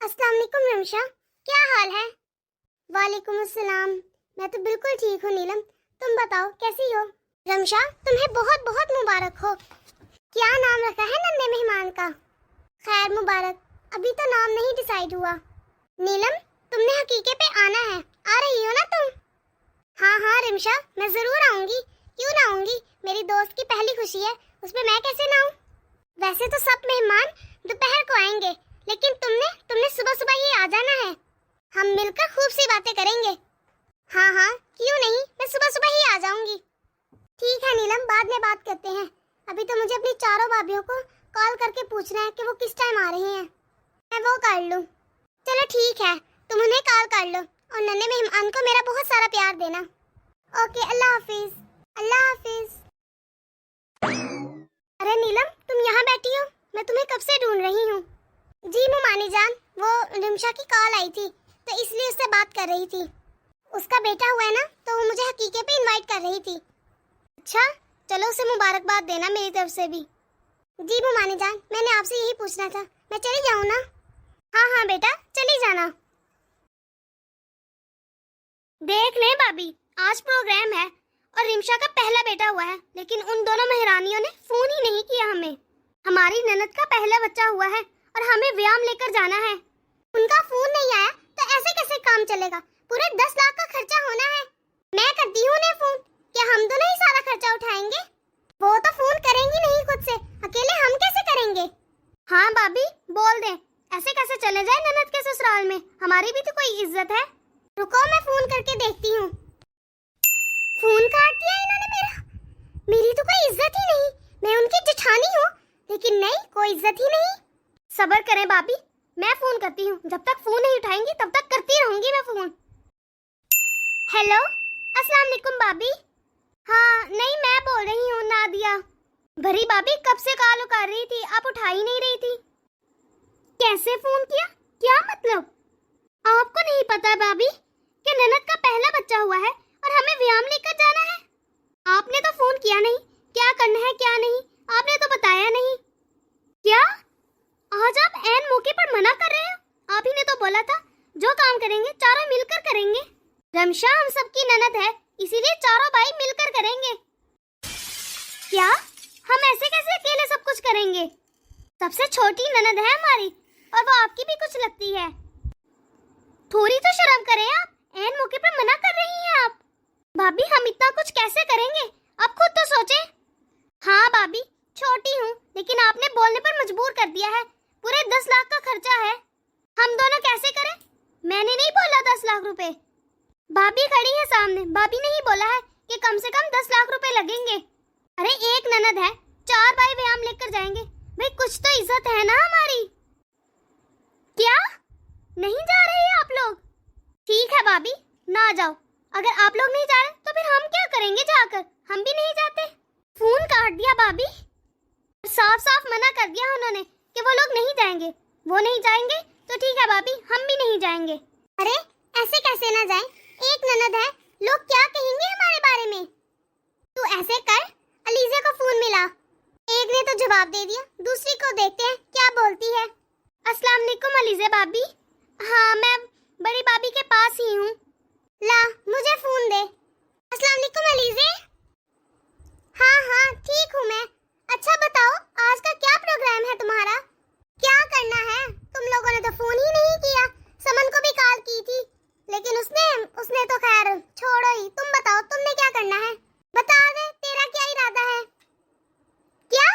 अस्सलाम वालेकुम रमशा, क्या हाल है? वालेकुम अस्सलाम। मैं तो बिल्कुल ठीक हूँ नीलम, तुम बताओ कैसी हो? रमशा, तुम्हें बहुत बहुत मुबारक हो। क्या नाम रखा है नन्हे मेहमान का? खैर मुबारक, अभी तो नाम नहीं डिसाइड हुआ। नीलम, तुमने हकीके पे आना है, आ रही हो ना तुम? हाँ हाँ रमशा, मैं जरूर आऊंगी। क्यों ना आऊंगी, मेरी दोस्त की पहली खुशी है, उसमें मैं कैसे ना आऊं? वैसे तो सब मेहमान दोपहर को आएंगे, लेकिन तुमने सुबह सुबह ही आ जाना है। हम मिलकर खूब सी बातें करेंगे। हाँ हाँ, क्यों नहीं, मैं सुबह सुबह ही आ जाऊंगी। ठीक है नीलम, बाद में बात करते हैं। अभी तो मुझे अपनी चारों भाभियों को कॉल करके पूछना है कि वो किस टाइम आ रही हैं। मैं वो कर लूँ। चलो ठीक है, तुम उन्हें कॉल कर लो और नन्हे मेहमान को मेरा बहुत सारा प्यार देना। ओके, अल्लाह हाफिज। अल्लाह हाफिज। अरे नीलम, तुम यहाँ बैठी हो? मैं तुम्हें कब से ढूंढ रही हूँ। जी मुमानी जान, वो रिमशा की कॉल आई थी तो इसलिए उससे बात कर रही थी। उसका बेटा हुआ है ना, तो वो मुझे हकीके पे इनवाइट कर रही थी। अच्छा, चलो उसे मुबारकबाद देना मेरी तरफ से भी। जी मुमानी जान, मैंने आपसे यही पूछना था। मैं चली जाऊँ ना? हाँ हाँ बेटा, चली जाना। देख ले भाभी, आज प्रोग्राम है और रिमशा का पहला बेटा हुआ है, लेकिन उन दोनों महारानियों ने फोन ही नहीं किया हमें। हमारी ननद का पहला बच्चा हुआ है और हमें व्यायाम लेकर जाना है। उनका फोन नहीं आया तो ऐसे कैसे काम चलेगा? पूरे 10 लाख का खर्चा होना है। मैं करती हूँ उन्हें फोन, क्या हम दोनों ही सारा खर्चा उठाएंगे? वो तो फोन करेंगी नहीं खुद से, अकेले हम कैसे करेंगे? हाँ भाभी, बोल दे, ऐसे कैसे चले जाए ननद के ससुराल में? हमारी भी तो कोई इज्जत है। रुको, मैं फोन करके देखती हूँ। फोन काट दिया इन्होंने मेरा। मेरी तो कोई इज्जत ही नहीं, मैं उनकी जेठानी हूँ, लेकिन नहीं, कोई इज्जत ही नहीं। सब्र करें भाभी, मैं फोन करती हूँ। जब तक फोन नहीं उठाएंगी तब तक करती रहूंगी मैं फोन। हेलो, अस्सलाम वालेकुम भाभी। हाँ नहीं, मैं बोल रही हूँ नादिया। भरी भाभी, कब से कॉल कर रही थी, आप उठा ही नहीं रही थी। कैसे फोन किया, क्या मतलब? आपको नहीं पता भाभी कि ननद का पहला बच्चा हुआ है और हमें व्यायाम लेकर जाना है? आपने तो फोन किया नहीं, क्या करना है क्या नहीं आपने तो बताया नहीं। क्या आज आप ऐन मौके पर मना कर रहे हो? आप ही ने तो बोला था जो काम करेंगे चारों मिलकर करेंगे। रमशा हम सबकी ननद है, इसीलिए चारों भाई मिलकर करेंगे। क्या हम ऐसे कैसे अकेले सब कुछ करेंगे? सबसे छोटी ननद है हमारी और वो आपकी भी कुछ लगती है। थोड़ी तो शर्म करें आप, ऐन मौके पर मना कर रही हैं आप। भाभी हम इतना कुछ कैसे करेंगे, आप खुद तो सोचें। हाँ भाभी, छोटी हूँ लेकिन आपने बोलने पर मजबूर कर दिया है। पूरे 10 लाख का खर्चा है, हम दोनों कैसे करें? मैंने नहीं बोला 10 लाख रुपए, भाभी खड़ी है सामने, भाभी ने ही बोला है कि कम से कम 10 लाख रुपए लगेंगे। अरे एक ननद है, 4 भाई व्यायाम लेकर जाएंगे, भाई कुछ तो इज्जत है ना हमारी। क्या नहीं जा रहे आप लोग? ठीक है भाभी, ना जाओ। अगर आप लोग नहीं जा रहे तो फिर हम क्या करेंगे जाकर? हम भी नहीं जाते। फोन काट दिया भाभी, साफ साफ मना कर दिया उन्होंने कि वो लोग नहीं जाएंगे। वो नहीं जाएंगे तो ठीक है भाभी, हम भी नहीं जाएंगे। अरे ऐसे कैसे ना जाएं? एक ननद है, लोग क्या कहेंगे हमारे बारे में? तू ऐसे कर, अलीज़ा को फोन मिला। एक ने तो जवाब दे दिया, दूसरी को देखते हैं क्या बोलती है। अस्सलाम वालेकुम अलीज़ा भाभी। हाँ मैं बड़ी भाभी के पास ही हूँ। ला मुझे फोन दे। अस्सलाम वालेकुम अलीज़ा। हाँ हाँ ठीक हूँ मैं। अच्छा बताओ, आज का क्या प्रोग्राम है तुम्हारा? क्या करना है? तुम लोगों ने तो फोन ही नहीं किया। समन को भी कॉल की थी, लेकिन उसने तो खैर छोड़ो ही। तुम बताओ, तुमने क्या करना है? बता दे, तेरा क्या इरादा है? क्या?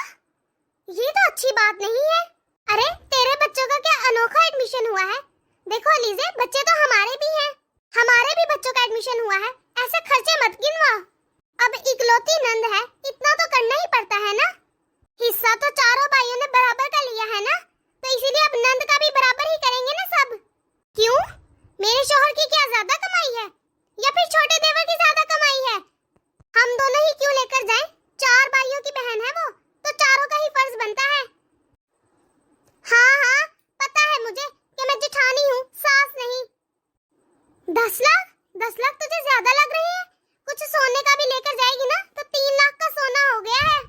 ये तो अच्छी बात नहीं है। अरे तेरे बच्चों का क्या अनोखा एडमिशन हुआ है। देखो अलीज़ा, बच्चे तो हमारे भी हैं, हमारे भी बच्चों का एडमिशन हुआ है। ऐसे खर्चे मत गिनवा। अब इकलौती नंद है, इतना तो करना ही पड़ता है ना। हिस्सा तो चारों भाइयों ने बराबर का लिया है ना, तो इसीलिए अब नंद का भी बराबर ही करेंगे ना सब। क्यों, मेरे शौहर की क्या ज्यादा कमाई है या फिर छोटे देवर की ज्यादा कमाई है? हम दोनों ही क्यों लेकर जाएं? 4 भाइयों की बहन है वो, तो चारों का ही फर्ज बनता है। हाँ हाँ पता है मुझे कि मैं जेठानी हूँ, सास नहीं। 10 लाख? 10 लाख तुझे ज्यादा लग रही है? कुछ सोने का भी लेकर जाएगी ना तो 3 लाख का सोना हो गया है।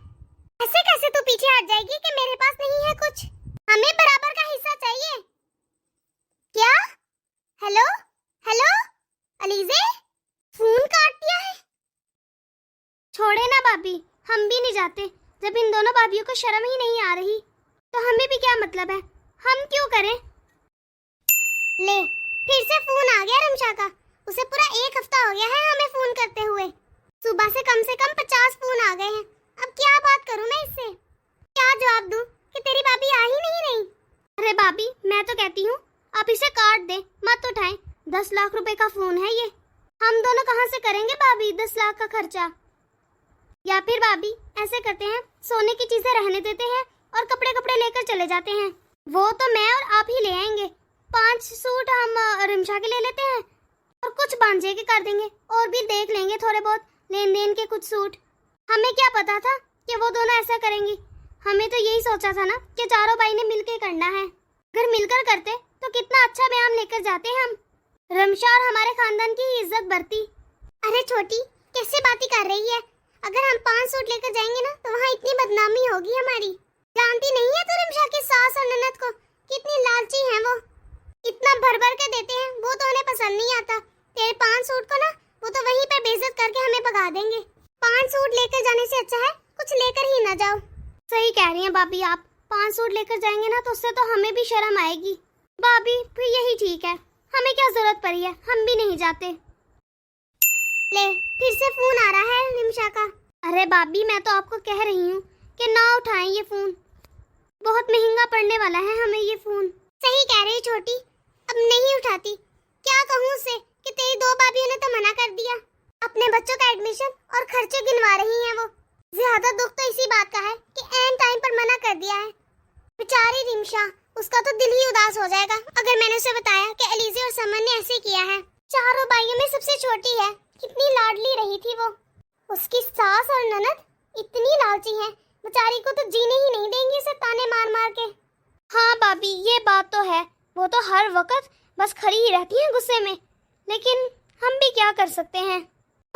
ऐसे कैसे तू पीछे हट जाएगी कि मेरे पास नहीं है कुछ? हमें बराबर का हिस्सा चाहिए। भाभी, हम भी नहीं जाते। जब इन दोनों भाभियों को शर्म ही नहीं आ रही तो हमें भी क्या मतलब है, हम क्यों करें। ले, फिर से फोन आ गया रिमशा का। उसे पूरा 1 हफ्ता हो गया है हमें फोन करते हुए। सुबह से कम 50 फोन आ गए हैं। अब क्या बात करूं मैं इससे, क्या जवाब दूं कि तेरी भाभी आ ही नहीं। अरे भाभी, मैं तो कहती हूँ आप इसे काट दे, मत उठाएं। 10 लाख रुपए का फोन है ये, हम दोनों कहाँ से करेंगे भाभी 10 लाख का खर्चा। या फिर भाभी ऐसे करते हैं, सोने की चीजें रहने देते हैं और कपड़े लेकर चले जाते हैं। वो तो मैं और आप ही ले आएंगे। 5 सूट हम रिमशा के ले लेते हैं और कुछ बांझे के कर देंगे, और भी देख लेंगे थोड़े बहुत लेन देन के कुछ सूट। हमें क्या पता था कि वो दोनों ऐसा करेंगी। हमें तो यही सोचा था ना कि चारों भाई ने मिलकर करना है। अगर मिलकर करते तो कितना अच्छा व्यायाम लेकर जाते हम। रिमशा और हमारे खानदान की ही इज्जत बढ़ती। अरे छोटी, कैसे बातें कर रही है। अगर हम 5 सूट लेकर जाएंगे ना तो वहाँ इतनी बदनामी होगी हमारी। जानती नहीं है तो रिमशा की सास और ननद को कितनी लालची हैं वो। इतना भर के देते हैं, वो तो उन्हें पसंद नहीं आता। तेरे 5 सूट को ना वो तो वहीं पर बेइज्जत करके हमें भगा देंगे। 5 सूट लेकर जाने से अच्छा है कुछ लेकर ही ना जाओ। सही कह रही हैं भाभी आप। 5 सूट लेकर जाएंगे ना तो उससे तो हमें भी शर्म आएगी। भाभी फिर यही ठीक है, हमें क्या जरूरत पड़ी है, हम भी नहीं जाते। ले, फिर से फोन आ रहा है रिमशा का। अरे भाभी, मैं तो आपको कह रही हूँ कि ना उठाएं ये फोन, बहुत महंगा पड़ने वाला है हमें ये फोन। सही कह रही छोटी, अब नहीं उठाती। क्या कहूँ उसे कि तेरी 2 भाभियों ने तो मना कर दिया। अपने बच्चों का एडमिशन और खर्चे गिनवा रही हैं वो। ज्यादा दुख तो इसी बात का है कि एन टाइम पर मना कर दिया है। बेचारी रिमशा, उसका तो दिल ही उदास हो जाएगा अगर मैंने उसे बताया कि एलिज़े और समन ने ऐसे किया है। चारों भाइयों में सबसे छोटी है, कितनी लाडली रही थी वो। उसकी सास और ननद इतनी लालची हैं, बेचारी को तो जीने ही नहीं देंगी उसे ताने मार के। हाँ भाभी, ये बात तो है। वो तो हर वक्त बस खड़ी ही रहती हैं गुस्से में, लेकिन हम भी क्या कर सकते हैं।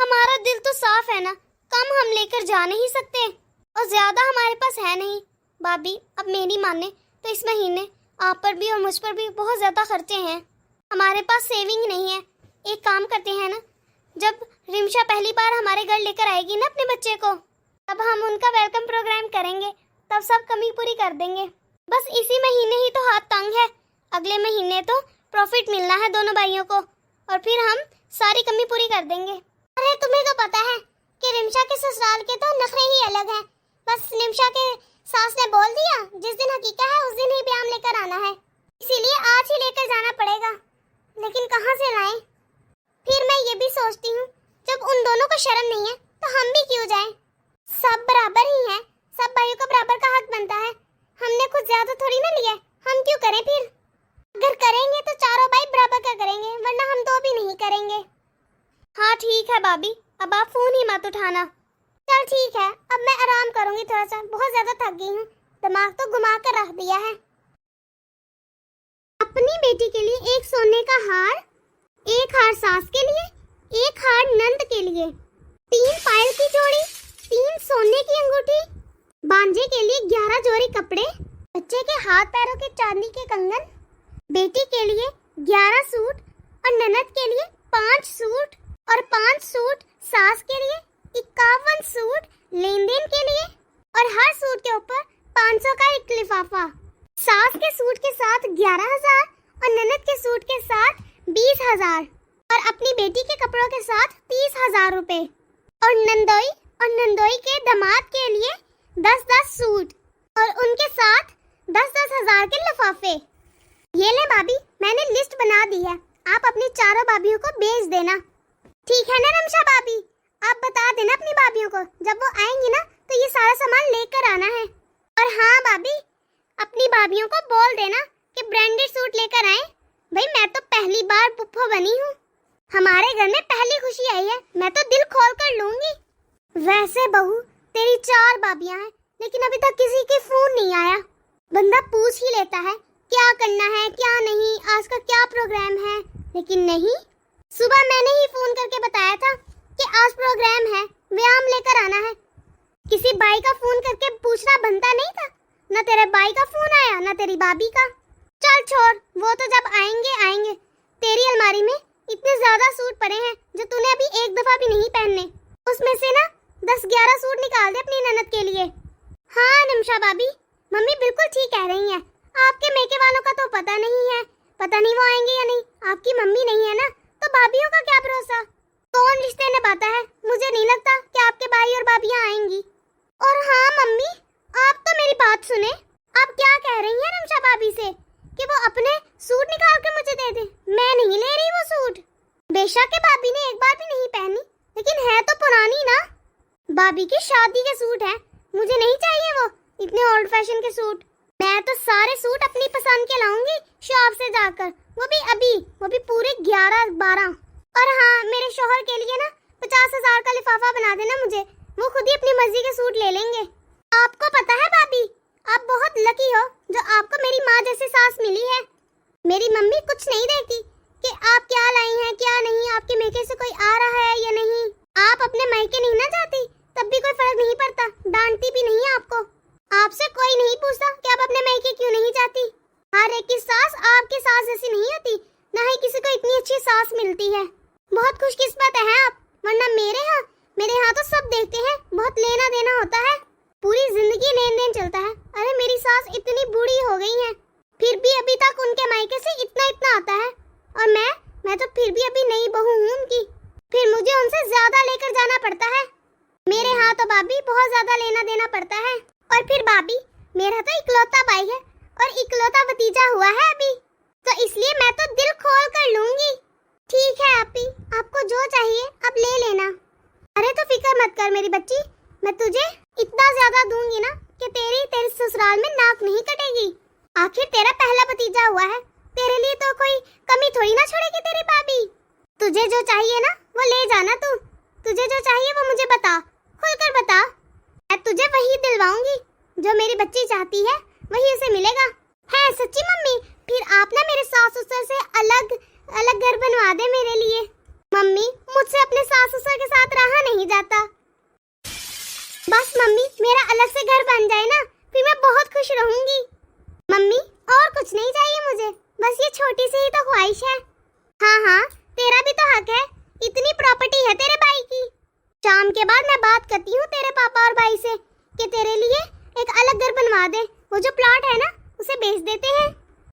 हमारा दिल तो साफ है ना, कम हम लेकर जा नहीं सकते और ज्यादा हमारे पास है नहीं। भाभी अब मेरी माने तो इस महीने आप पर भी और मुझ पर भी बहुत ज्यादा खर्चे हैं। हमारे पास सेविंग नहीं है। एक काम करते हैं ना, जब रिमशा पहली बार हमारे घर लेकर आएगी ना अपने बच्चे को, तब हम उनका वेलकम प्रोग्राम करेंगे, तब सब कमी पूरी कर देंगे। बस इसी महीने ही तो हाथ तंग है, अगले महीने तो प्रॉफिट मिलना है दोनों भाइयों को और फिर हम सारी कमी पूरी कर देंगे। अरे तुम्हें तो पता है कि रिमशा के ससुराल के तो नखरे ही अलग हैं। बस रिमशा के सास ने बोल दिया जिस दिन हकीका है उस दिन ही व्यायाम लेकर आना है, इसीलिए आज ही लेकर जाना पड़ेगा। लेकिन कहाँ से लाएं? फिर मैं ये भी सोचती हूँ जब उन दोनों को शर्म नहीं है तो हम भी क्यों जाएं? सब बराबर ही हैं, सब भाइयों को बराबर का हक बनता है। हमने कुछ ज्यादा थोड़ी ना लिया, हम क्यों करें फिर? अगर करेंगे तो चारों भाई बराबर का करेंगे, वरना हम 2 भी नहीं करेंगे। हाँ ठीक है भाभी, अब आप फोन ही मत उठाना। चल ठीक है, अब मैं आराम करूंगी थोड़ा सा, बहुत ज्यादा थक गई हूँ, दिमाग तो घुमा कर रख दिया है। अपनी बेटी के लिए एक सोने का हार, एक हार सास के लिए, एक हार नंद के लिए, 3 पायल की जोड़ी, 3 सोने की अंगूठी, भांजे के लिए 11 जोड़ी कपड़े, बच्चे के हाथ पैरों के चांदी के कंगन, बेटी के लिए 11 सूट और ननद के लिए 5 सूट और 5 सूट सास के लिए, 51 सूट लेन देन के लिए और हर सूट के ऊपर 500 का एक लिफाफा। सास के सूट के साथ 11,000 और ननद के सूट के साथ 20,000 और अपनी बेटी के कपड़ों के साथ 30,000 रुपए और नंदोई के दामाद के लिए 10-10 सूट और उनके साथ 10-10 हजार के लिफाफे। ये ले भाभी, मैंने लिस्ट बना दी है, आप अपनी चारों भाभियों को भेज देना। ठीक है ना रिमशा भाभी? आप बता देना अपनी भाभियों को, जब वो आएंगी ना तो ये सारा सामान लेकर आना है। और हाँ भाभी, अपनी भाभियों को बोल देना कि ब्रांडेड सूट लेकर आए। भाई मैं तो पहली बार पुप्पो बनी हूँ, हमारे घर में पहली खुशी आई है, मैं तो दिल खोल कर लूंगी। वैसे बहू तेरी 4 भाभियां हैं, लेकिन अभी तक किसी के फोन नहीं आया। बंदा पूछ ही लेता है क्या करना है क्या नहीं, आज का क्या प्रोग्राम है, लेकिन नहीं। सुबह मैंने ही फोन करके बताया था कि आज प्रोग्राम है, व्यायाम लेकर आना है। किसी भाई का फोन करके पूछना बनता नहीं था? न तेरे भाई का फोन आया न तेरी भाभी का। चल छोड़, वो तो जब आएंगे आएंगे। तेरी अलमारी में इतने ज्यादा सूट पड़े हैं जो तूने अभी एक दफा भी नहीं पहने, उसमें से ना 10-11 सूट निकाल दे अपनी ननद के लिए। हाँ निमिषा भाभी, मम्मी बिल्कुल ठीक कह रही हैं। आपके मेके वालों का तो पता नहीं है, पता नहीं वो आएंगे या नहीं। आपकी मम्मी नहीं है ना, तो भाभीयों का क्या भरोसा, कौन रिश्ते निभाता है। मुझे नहीं लगता कि आपके भाई और भाभियां आएंगी। और हाँ मम्मी, आप तो मेरी बात सुने। आप क्या कह रही हैं निमिषा भाभी से कि वो अपने सूट निकाल के मुझे दे दे? मैं नहीं ले रही वो सूट। बेशक के भाभी ने एक बार भी नहीं पहनी, लेकिन है तो पुरानी ना। भाभी की शादी के सूट है, मुझे नहीं चाहिए वो इतने ओल्ड फैशन के सूट। मैं तो सारे सूट अपनी पसंद के लाऊंगी शॉप से जाकर, वो भी अभी, वो भी पूरे 11-12। और हाँ, मेरे शौहर के लिए ना 50,000 का लिफाफा बना देना मुझे, वो खुद ही अपनी मर्जी के सूट ले लेंगे। आपको पता है भाभी, आप बहुत लकी हो जो आपको मेरी माँ जैसी सास मिली है। मेरी मम्मी कुछ नहीं देखती कि आप क्या लाई हैं क्या नहीं, आपके मेके से कोई आ रहा है या नहीं। आप अपने मायके नहीं ना जाती, तब भी कोई फर्क नहीं पड़ता, डांटती भी नहीं आपको। आपसे कोई नहीं पूछता कि आप अपने मायके क्यों नहीं जाती। हर एक की सास आपकी सास जैसी नहीं होती, ना ही किसी को इतनी अच्छी सास मिलती है। बहुत खुशकिस्मत है आप, वरना मेरे यहाँ तो सब देखते हैं, बहुत लेना देना होता है, पूरी जिंदगी लेन देन चलता है। अरे मेरी सास इतनी बूढ़ी हो गई है, फिर भी अभी तक उनके मायके से इतना इतना आता है, और मैं तो फिर भी अभी नई बहू हूँ उनकी, फिर मुझे उनसे ज्यादा लेकर जाना पड़ता है। मेरे यहाँ तो भाभी बहुत ज्यादा लेना देना पड़ता है। और फिर भाभी, मेरा तो इकलौता भाई है और इकलौता भतीजा हुआ है अभी, तो इसलिए मैं तो दिल खोल कर लूंगी। ठीक है आपी, आपको जो चाहिए आप ले लेना। अरे तो फिक्र मत कर मेरी बच्ची, मैं तुझे इतना ज्यादा दूंगी ना कि तेरे ससुराल में नाक नहीं कटेगी। आखिर तेरा पहला भतीजा हुआ है, तेरे लिए तो कोई कमी थोड़ी ना छोड़ेगी तेरी भाभी। तुझे जो चाहिए ना वो ले जाना, तुझे जो चाहिए वो मुझे बता, खुलकर बता, मैं तुझे वही दिलवाऊंगी जो मेरी बच्ची चाहती है, वही उसे मिलेगा। है सच्ची मम्मी, फिर आप ना मेरे सास ससुर से अलग अलग घर बनवा दे मेरे लिए। मम्मी, मुझसे अपने सास ससुर के साथ रहा नहीं जाता। बस मम्मी, मेरा अलग से घर बन जाए ना, फिर मैं बहुत खुश रहूंगी। मम्मी, और कुछ नहीं चाहिए मुझे, बस ये छोटी सी ही तो ख्वाहिश है। हाँ हाँ, तेरा भी तो हक है, इतनी प्रॉपर्टी है तेरे भाई की। शाम के बाद मैं बात करती हूँ तेरे पापा और भाई से कि तेरे लिए एक अलग घर बनवा दे, वो जो प्लॉट है ना उसे बेच देते हैं।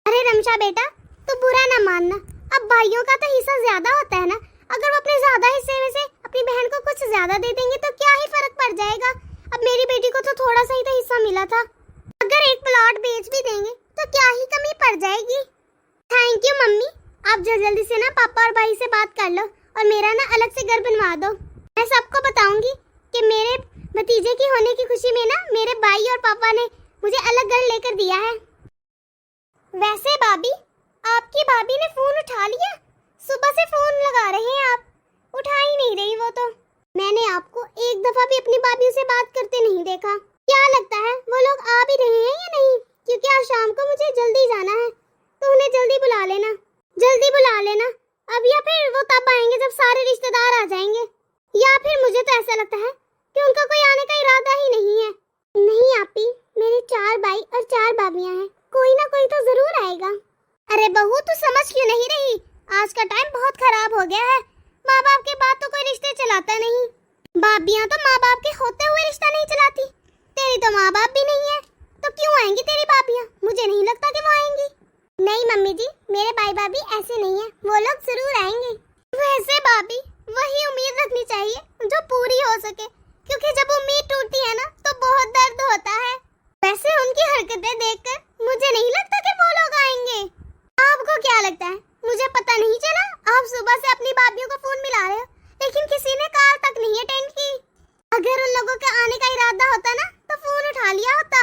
अरे रमशा बेटा, तू बुरा ना मानना, अब भाइयों का तो हिस्सा ज्यादा होता है ना, अगर वो अपने ज्यादा हिस्से में से अपनी बहन को कुछ ज्यादा दे देंगे तो क्या ही फर्क पड़ जाएगा। अब मेरी बेटी को तो थोड़ा सा ही तो हिस्सा मिला था, अगर एक प्लॉट बेच भी देंगे तो क्या ही कमी पड़ जाएगी। थैंक यू मम्मी, आप जल्दी से ना पापा और भाई से बात कर लो और मेरा ना अलग से घर बनवा दो। मैं सबको बताऊंगी कि मेरे भतीजे की होने की खुशी में ना मेरे भाई और पापा ने मुझे अलग घर लेकर दिया है। वैसे भाभी, आपकी भाभी ने फोन उठा लिया? सुबह से फोन लगा रहे हैं आप, उठा ही नहीं रही वो तो। मैंने आपको एक दफा भी अपनी भाभी से बात करते नहीं देखा। क्या लगता है वो लोग आ भी रहे हैं या नहीं? क्योंकि आज शाम को मुझे जल्दी जाना है, तो उन्हें जल्दी बुला लेना, जल्दी बुला लेना अब, या फिर वो तब आएंगे जब सारे रिश्तेदार आ जाएंगे, या फिर मुझे तो ऐसा लगता है कि उनका कोई आने का इरादा ही नहीं है। नहीं आपी, मेरे 4 भाई और 4 भाभियां हैं, कोई ना कोई तो जरूर आएगा। अरे बहू, तू समझ क्यों नहीं रही? आज का टाइम बहुत खराब हो गया है, माँ बाप के बाद तो कोई रिश्ते चलाता नहीं। भाभियां तो माँ बाप के होते हुए रिश्ता नहीं चलाती, तेरी तो माँ बाप भी नहीं है, तो क्यों आएंगी तेरी भाभियां? मुझे नहीं लगता कि वो आएंगी। नहीं मम्मी जी, मेरे भाई भाभी ऐसे नहीं है, वो लोग जरूर आएंगे। वैसे भाभी, वही उम्मीद रखनी चाहिए जो पूरी हो सके, क्योंकि जब उम्मीद टूटती है ना तो बहुत दर्द होता है। वैसे उनकी हरकतें देखकर मुझे नहीं लगता कि वो लोग आएंगे। आपको क्या लगता है? मुझे पता नहीं चला आप सुबह से अपनी भाभियों को फोन मिला रहे हो, लेकिन किसी ने कॉल तक नहीं अटेंड की। अगर उन लोगों के आने का इरादा होता ना तो फोन उठा लिया होता।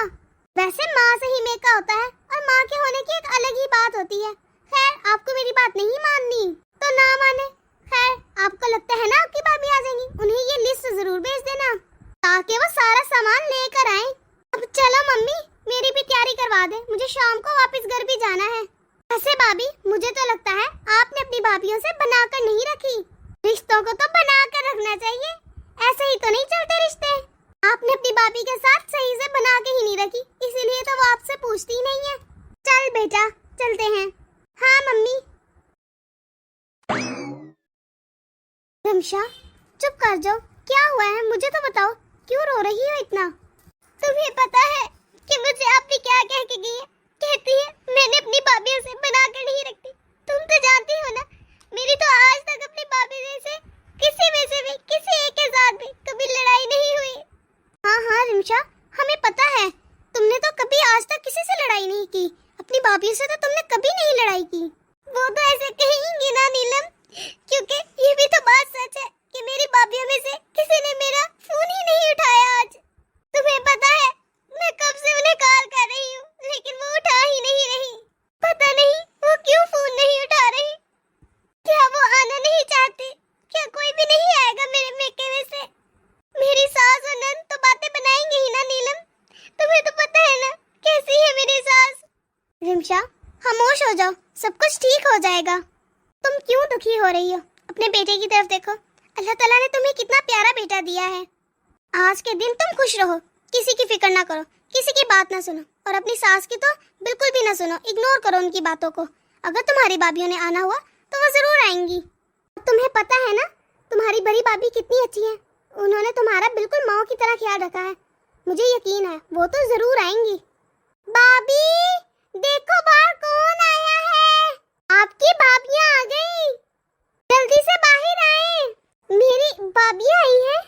वैसे माँ से ही मेका होता है, और माँ के होने की एक अलग ही बात होती है। खैर, आपको मेरी बात नहीं माननी तो ना माने। खैर, आपको लगता है ना आपकी भाभी आ जाएंगी, उन्हें ये लिस्ट जरूर भेज देना ताकि वो सारा सामान लेकर आए। अब चलो मम्मी, मेरी भी तैयारी करवा दे, मुझे शाम को वापस घर भी जाना है। वैसे भाभी, मुझे तो लगता है आपने अपनी भाभियों से बनाकर नहीं रखी, रिश्तों को तो बनाकर रखना चाहिए, ऐसे ही तो नहीं चलते रिश्ते। आपने अपनी भाभी के साथ सही से बना के ही नहीं रखी, इसीलिए तो वो आपसे पूछती ही नहीं है। चल बेटा, चलते हैं। हाँ मम्मी। रमशा, चुप कर जाओ, क्या हुआ है, मुझे तो बताओ, क्यों रो रही हो इतना? तुम्हें पता है कि मुझे आप भी क्या कह के गई है? कहती है मैंने अपनी भाभी से बनाकर नहीं रखती। तुम तो जानती हो ना, मेरी तो आज तक अपनी भाभी से किसी में से भी, किसी एक के साथ भी कभी लड़ाई नहीं हुई। हाँ हाँ रिमशा, हमें पता है, तुमने तो कभी आज तक किसी से लड़ाई नहीं की। अपनी भाभी से तो तुमने कभी नहीं लड़ाई की। वो तो ऐसे कहेंगी ना नीलम, क्योंकि ये भी तो बात सच है कि मेरी भाभियों में से किसी ने मेरा फोन ही नहीं उठाया आज। तुम्हें पता है, मैं कब से उन्हें कॉल कर रही हूँ, लेकिन वो उठा ही नहीं रही। पता नहीं वो क्यों फोन नहीं उठा रही। क्या वो आना नहीं चाहती? क्या कोई भी नहीं आएगा मेरे मेके में से? मेरी सास और नंद तो बातें बनाएंगे ही ना नीलम। तुम्हें तो पता है ना कैसी है मेरी सास। रिमशा, खामोश हो जाओ, सब कुछ ठीक हो जाएगा। तुम क्यों दुखी हो रही हो? अपने बेटे की तरफ देखो, अल्लाह ताला ने तुम्हें कितना प्यारा बेटा दिया है। आज के दिन तुम खुश रहो, किसी की फिक्र ना करो, किसी की बात ना सुनो, और अपनी सास की तो बिल्कुल भी ना सुनो, इग्नोर करो उनकी बातों को। अगर तुम्हारी भाभीयों ने आना हुआ तो वो जरूर आएंगी। तुम्हें पता है ना, तुम्हारी बड़ी भाभी कितनी अच्छी है। उन्होंने तुम्हारा बिल्कुल माँ की तरह ख्याल रखा है। मुझे यकीन है वो तो जरूर आएंगी। भाभी देखो बाहर कौन आया है। आपकी भाभियाँ आ गई, जल्दी से बाहर आए। मेरी भाभियाँ आई हैं।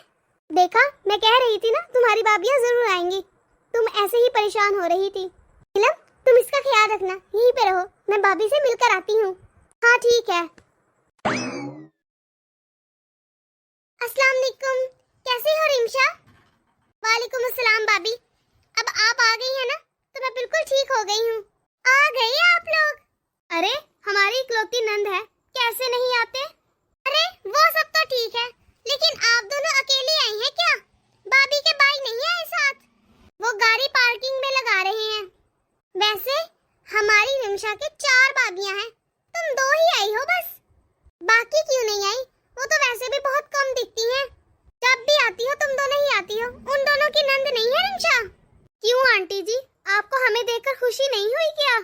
देखा, मैं कह रही थी ना तुम्हारी भाभियाँ जरूर आएंगी। तुम ऐसे ही परेशान हो रही थी। नीलम, तुम इसका ख्याल रखना, यहीं पे रहो, मैं भाभी से मिलकर आती हूँ। हाँ ठीक है। अस्सलाम वालेकुम, कैसी हो रिमशा? वालेकुम अस्सलाम भाभी। अब आप आ गई हैं ना, तो मैं बिल्कुल ठीक हो गई हूँ। आ गए आप लोग? अरे हमारी इकलौती नंद है, कैसे नहीं आते? अरे वो सब तो ठीक है, लेकिन आप दोनों अकेले आई हैं क्या? भाभी के भाई नहीं आए साथ? वो गाड़ी पार्किंग में लगा रहे हैं। वैसे हमारी रिमशा के 4 भाभियां हैं, तुम 2 ही आई हो बस। बाकी क्यों नहीं आई? वो तो वैसे भी बहुत कम दिखती हैं। जब भी आती हो तुम दोनों ही आती हो। उन दोनों की नंद नहीं है रिमशा? क्यों आंटी जी, आपको हमें देखकर खुशी नहीं हुई क्या?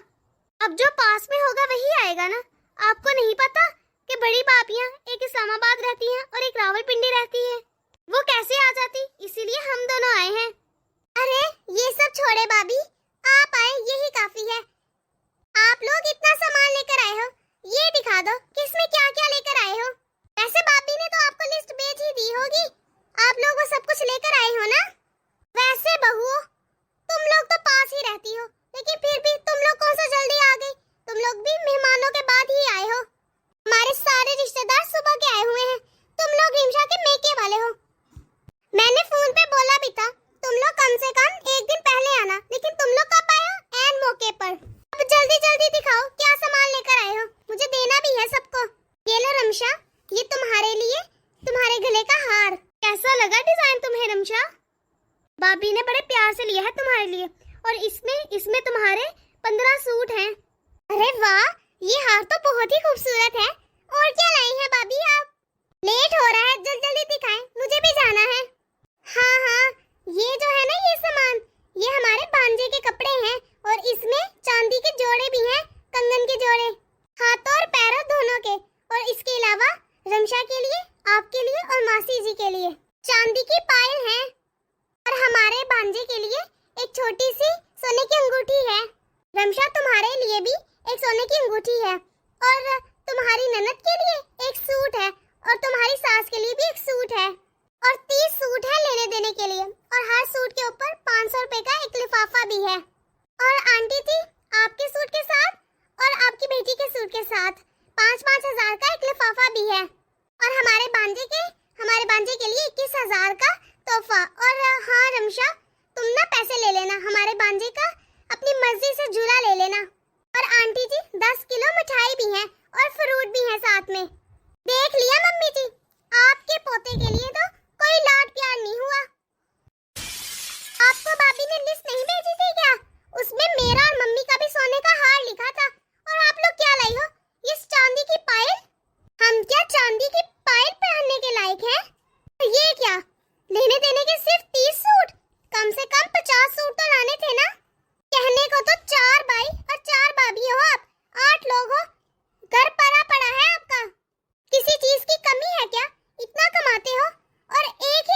अब जो पास में होगा वही आएगा ना। आपको नहीं पता कि बड़ी भाभियां एक इस्लामाबाद रहती हैं और एक रावलपिंडी रहती है? वो कैसे आ जाती, इसीलिए हम दोनों आए हैं। अरे ये सब छोड़े भाभी, आप आए यही काफी है। आप लोग इतना सामान लेकर आए हो, ये दिखा दो कि इसमें क्या क्या लेकर आए हो। वैसे भाभी ने तो आपको लिस्ट भेज ही दी होगी, आप लोग वो सब कुछ लेकर आए हो ना? वैसे बहुओं, तुम लोग तो पास ही रहती हो, लेकिन फिर भी तुम लोग कौन सा जल्दी आ गई? तुम लोग भी मेहमानों के बाद ही आए हो। हमारे सारे रिश्तेदार सुबह के आए हुए हैं, तुम लोग रिमशा के मेके वाले हो। मैंने फोन पे बोला भी था तुम लोग कम से कम एक दिन पहले आना, लेकिन तुम लोग कब आए हो? ऐन मौके पर। अब जल्दी जल्दी दिखाओ क्या सामान लेकर आए हो, मुझे देना भी है सबको। ये लो रिमशा, ये तुम्हारे लिए, तुम्हारे गले का हार। कैसा लगा डिजाइन तुम्हें रिमशा? भाभी ने बड़े प्यार से लिया है तुम्हारे लिए, और इसमें तुम्हारे 15 सूट हैं। अरे वाह, ये हार तो बहुत ही खूबसूरत है। और क्या लाई है भाभी आप? लेट हो रहा है, जल्दी जल्दी दिखाएं, मुझे भी जाना है। हाँ हाँ, ये जो है ना ये सामान, ये हमारे भांजे के कपड़े हैं, और इसमें चांदी के जोड़े भी हैं, कंगन के जोड़े, हाथों और पैरों दोनों के। और इसके अलावा रिमशा के लिए, आपके लिए और मासी जी के लिए चांदी की पायल है, और हमारे भांजे के लिए एक छोटी सी सोने की अंगूठी है। रिमशा तुम्हारे लिए भी एक सोने की अंगूठी है, और तुम्हारी ननद के लिए एक सूट है, और तुम्हारी सास के लिए भी एक सूट है, और 30 सूट है लेने देने के लिए, और हर सूट के ऊपर 500 रुपए का एक लिफाफा भी है। और आंटी जी, आपके सूट के साथ और आपकी बेटी के सूट के साथ 5-5 हजार का एक लिफाफा भी है, और हमारे भांजे के लिए 21,000 का तोहफा। और हाँ रिमशा, तुम ना पैसे ले लेना हमारे भांजे का, अपनी मर्जी से झूला ले लेना। और आंटी जी 10 किलो मिठाई भी है, और फ्रूट भी है साथ में। देख लिया मम्मी जी, आपके पोते के लिए तो कोई लाड प्यार नहीं हुआ। आपको भाभी ने लिस्ट नहीं भेजी थी क्या? उसमें मेरा और मम्मी का भी सोने का हार लिखा था, और आप लोग क्या लाई हो? ये चांदी की पायल? हम क्या चांदी की पायल पहनने के लायक हैं? ये क्या, लेने देने के सिर्फ 30 सूट? कम से कम 50 सूट तो लाने थे ना। कहने को तो 4 भाई और 4 भाभी हो आप, 8 लोग हो, घर पड़ा है आपका। किसी चीज की कमी है क्या? इतना कमाते हो और एक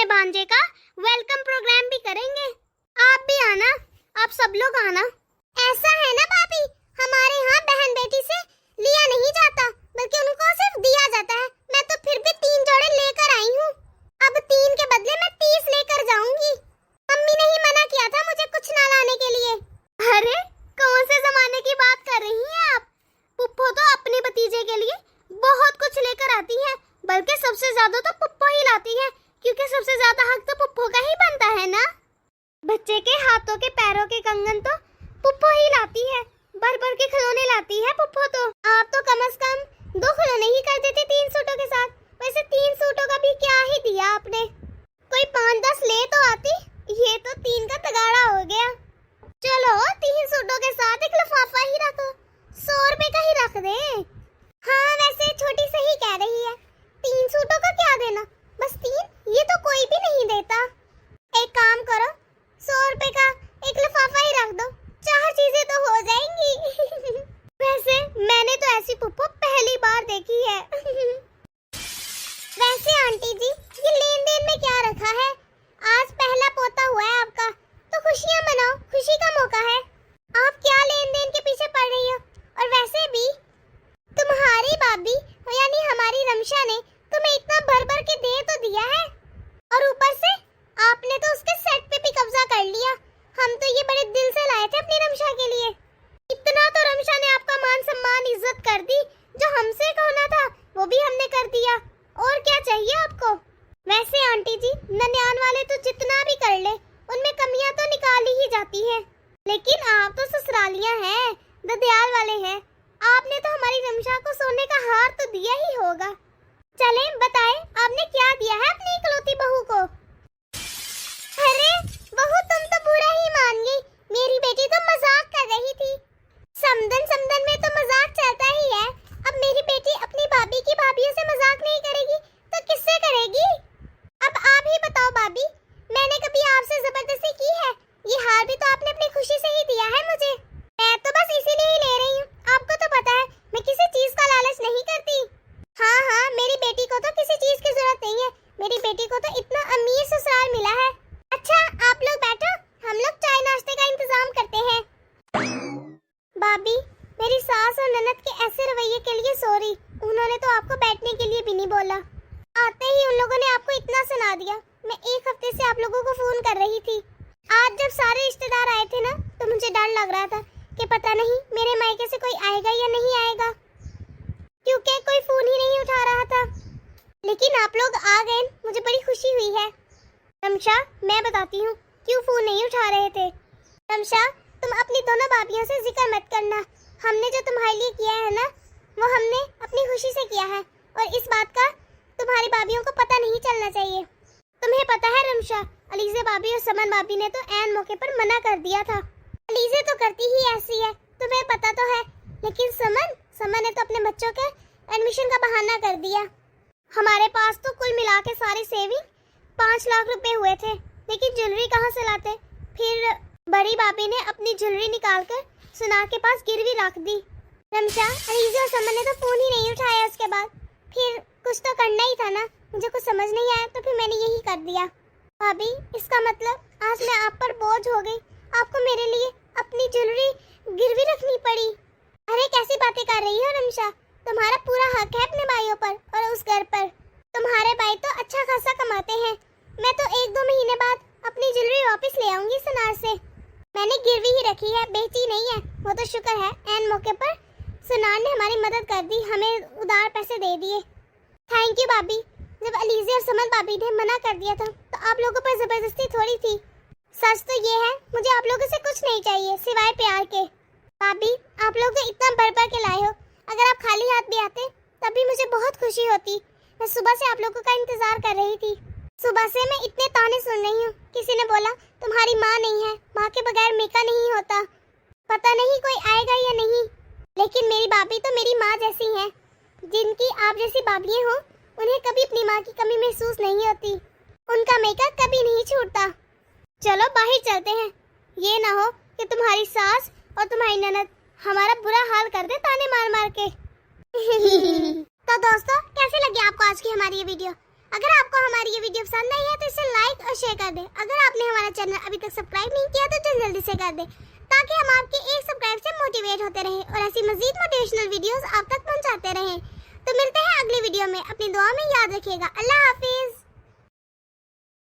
नए भांजे का वेलकम प्रोग्राम भी करेंगे। आप भी आना, आप सब लोग आना। ऐसा है ना भाभी, हमारे यहाँ बहन बेटी से लिया नहीं जाता बल्कि उनको सिर्फ दिया जाता है। मैं तो फिर भी 3 जोड़े लेकर आई हूँ। अब 3 के बदले मैं 30 लेकर जाऊंगी। मम्मी ने ही मना किया था मुझे कुछ ना लाने के लिए। अरे कौन से जमाने की बात कर रही हैं आप? पुप्पो तो अपने भतीजे के लिए बहुत कुछ लेकर आती है, बल्कि सबसे ज्यादा तो पुप्पो ही लाती है, क्योंकि सबसे ज्यादा हक तो पुप्पो का ही बनता है ना। बच्चे के हाथों के पैरों के कंगन तो पुप्पो ही लाती है, भर भर के खिलौने लाती है पुप्पो तो। आप तो कम से कम 2 खिलौने ही कर देते 3 सूटों के साथ। वैसे 3 सूटों का भी क्या ही दिया आपने, कोई 5-10 ले तो आती। ये तो 3 का तगाड़ा हो गया। चलो 3 सूटों के साथ एक लिफाफा ही रखो, 100 रुपए का ही रख दे। हाँ वैसे छोटी सही कह रही है, 3 सूटों का क्या देना, बस 3, ये तो कोई भी नहीं देता। एक काम करो, 100 रुपए का एक लिफाफा ही रख दो, 4 चीजें तो हो जाएंगी। वैसे मैंने तो ऐसी पुप्पो पहली बार देखी है। वैसे आंटी जी, ये लेन देन में क्या रखा है? आज पहला पोता हुआ है आपका, तो खुशियां मनाओ, खुशी का मौका है। आप क्या लेन देन के पीछे पड़ रही हो? और वैसे भी तुम्हारी भाभी यानी हमारी रमशा ने तुम्हें इतना भर भर के दे तो दिया है, और ऊपर से आपने तो उसके सेट पे भी कब्जा कर लिया। हम तो ये बड़े दिल से लाए थे अपनी रमशा के लिए। इतना तो रमशा ने आपका मान सम्मान इज्जत कर दी, जो हमसे होना था वो भी हमने कर दिया। और क्या चाहिए आपको? वैसे आंटी जी, ननियान वाले तो जितना भी कर ले उनमें कमियां तो निकाली ही जाती हैं, लेकिन आप तो ससुरालियां हैं, ददियाल वाले हैं। आपने तो हमारी रमशा को सोने का हार तो दिया ही होगा। चलें बताएं, आपने क्या दिया है अपनी इकलौती बहू को? अरे बहू, तुम तो बुरा ही मान गई। मेरी बेटी तो मजाक कर रही थी। समदन समदन में तो मजाक चलता ही है। अब मेरी बेटी अपनी भाभी की भाभियों से मजाक नहीं करेगी तो किससे करेगी? अब आप ही बताओ भाभी, मैंने कभी आपसे जबरदस्ती की है? ये हार भी तो आपने अपनी खुशी से ही दिया है मुझे। मैं तो बस इसीलिए ही ले रही हूँ। आपको तो पता है मैं किसी चीज का लालच नहीं करती। हाँ हाँ, मेरी बेटी को तो किसी चीज की जरूरत नहीं है। मेरी बेटी को तो इतना अमीर ससुराल मिला है। अच्छा आप लोग बैठो, हम लोग चाय नाश्ते का इंतजाम करते हैं। भाभी, मेरी सास और ननद के ऐसे रवैये के लिए सॉरी। उन्होंने तो आपको बैठने के लिए भी नहीं बोला। आते ही उन लोगों ने आपको इतना सुना दिया। मैं 1 हफ्ते से आप लोगों को फोन कर रही थी। आज जब सारे रिश्तेदार आए थे ना, तो मुझे डर लग रहा था कि पता नहीं मेरे मायके से कोई आएगा या नहीं आएगा, क्योंकि कोई फोन ही नहीं उठा रहा था। लेकिन आप लोग आ गए, मुझे बड़ी खुशी हुई है। रमशा, मैं बताती हूँ क्यों फोन नहीं उठा रहे थे। रमशा, तुम अपनी दोनों भाभियों से जिक्र मत करना। हमने जो तुम्हारे लिए किया है ना, वो हमने अपनी खुशी से किया है, और इस बात का तुम्हारी भाभियों को पता नहीं चलना चाहिए। तुम्हें पता है रमशा, अलीज़े भाभी और समन भाभी ने तो ऐन मौके पर मना कर दिया था। अलीज़े तो करती ही ऐसी है, तुम्हें पता तो है, लेकिन समन ने तो अपने बच्चों के एडमिशन का बहाना कर दिया। हमारे पास तो कुल मिला के सारी सेविंग 5 लाख रुपए हुए थे, लेकिन ज्वेलरी कहाँ से लाते? फिर बड़ी भाभी ने अपनी ज्वेलरी निकालकर सुनार के पास गिरवी रख दी। रमशा, अलीज़े और समन ने तो फोन ही नहीं उठाया। उसके बाद फिर कुछ तो करना ही था ना, मुझे कुछ समझ नहीं आया तो फिर मैंने यही कर दिया। भाभी, इसका मतलब आज मैं आप पर बोझ हो गई। आपको मेरे लिए अपनी ज्वेलरी गिरवी रखनी पड़ी। अरे कैसी बातें कर रही हो रमशा, तुम्हारा पूरा हक है अपने भाइयों पर और उस घर पर। तुम्हारे भाई तो अच्छा खासा कमाते हैं। मैं तो 1-2 महीने बाद अपनी ज्वेलरी वापस ले आऊंगी सुनार से। मैंने गिरवी ही रखी है, बेची नहीं है। वो तो शुक्र है ऐन मौके पर सुनार ने हमारी मदद कर दी, हमें उधार पैसे दे दिए। थैंक यू भाभी। जब अलीज़े और समन भाभी ने मना कर दिया था तो आप लोगों पर जबरदस्ती थोड़ी थी। सच तो ये है, मुझे आप लोगों से कुछ नहीं चाहिए सिवाय प्यार के। भाभी, आप लोग तो इतना बढ़ के लाए हो। अगर आप खाली हाथ भी आते तब भी मुझे बहुत खुशी होती। मैं सुबह से आप लोगों का इंतजार कर रही थी। सुबह से मैं इतने ताने सुन रही हूँ। किसी ने बोला तुम्हारी माँ नहीं है, माँ के बगैर मेका नहीं होता, पता नहीं कोई आएगा या नहीं। लेकिन मेरी भाभी तो मेरी माँ जैसी हैं। जिनकी आप जैसी भाभियाँ हो, उन्हें कभी अपनी माँ की कमी महसूस नहीं होती। उनका मेका कभी नहीं छूटता। चलो बाहर चलते हैं, ये ना हो कि तुम्हारी सास और तुम्हारी ननद हमारा बुरा हाल कर दे ताने मार मार के। तो दोस्तों, कैसे लगी आपको आज की हमारी ये वीडियो? अगर आपको हमारी ये वीडियो पसंद आई है तो इसे लाइक और शेयर कर दें। अगर आपने हमारा चैनल अभी तक सब्सक्राइब नहीं किया तो जल्दी से कर दें, ताकि हम आपके एक सब्सक्राइब से मोटिवेट होते रहें और ऐसी मजीद मोटिवेशनल वीडियोस आप तक पहुंचाते रहें। तो मिलते हैं अगली वीडियो में, अपनी दुआ में याद रखिएगा। अल्लाह हाफिज।